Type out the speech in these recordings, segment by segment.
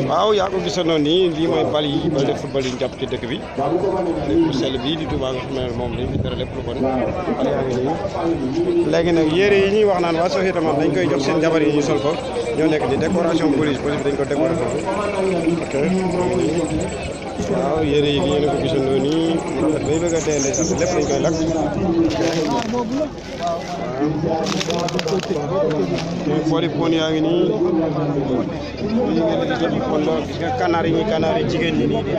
waaw yaa ko gisandoo nii lii mooy bal yi bal de football yi ñu jàpp ci dëkk bi bu sell bii di Touba nga xam ne moom lañ fi tere lépp lu bon bal yaa ngi nii léegi nag yére yi ñuy wax naan waa Soxi tamit dañ koy jox seen jabar yi ñu sol ko ñoo nekk di décoration police bi dañ ko décoré foofu ok waaw yére yi yéen a ko gisandoo nii bay bëgg a dee ndeysaan lépp dañ koy lakk waaw boori pon yaa ngi nii pon la gis nga kanaar yi jigéen ñi nii di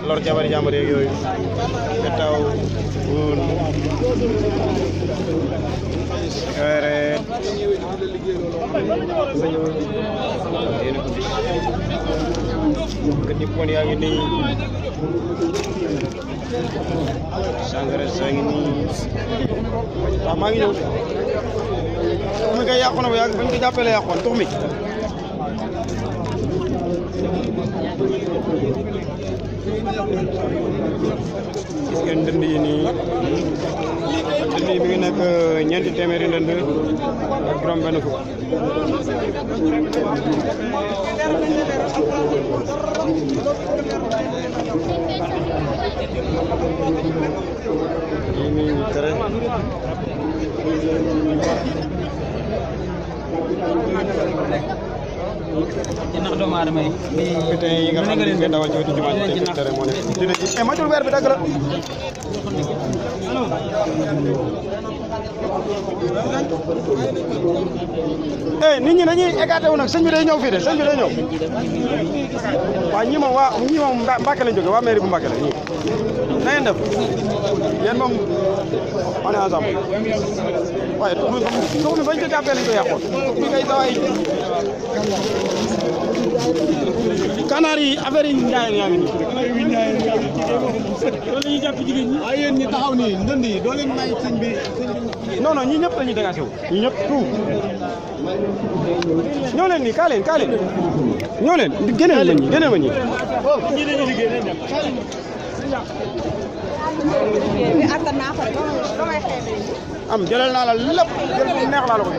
lor jabari jàmbur yeeg yooyu gataw pon cigarette gëddi pon yaa ngi nii sangara saa ngi nii waaw maa ngi ñëw tux mi kay yàqu na bu yàgg bañ ko jàppee la yàqoon tux mi gis ngeen ndënd yi nii ndënd yi mi ngi nekk ñeenti téeméeri ndënd ak juróom benn fukk yi nii ñu tere ndax doomu aadama yi yi nga xam ne ngay dawal ci wetu jumaa ji te tere moo nekk dina ci ma jël weer bi dagg la nit ñi dañuy écarté wu nag sëñ bi day ñëw fii de sëñ bi day ñëw waaw ñi moom Mbàkke lañ jóge waa mairie bu Mbàkke la ñii na ngeen def yéen moom on est ensemble waaye tux mi bañ ko jàppee lañ ko yàqoon mi kay sawaay kanaar yi affaire yi njaayeen yaa ngi nii loolu la ñuy jàpp jigéen ñi. waaye yéen ñi taxaw nii ndënd yi doo leen may sëñ bi non non ñii ñëpp dañuy dégagé wu ñii ñëpp tout ñoo leen nii kaa leen ñoo leen génneel ma ñii am jëlal naa la lépp jël bu neex laa la ko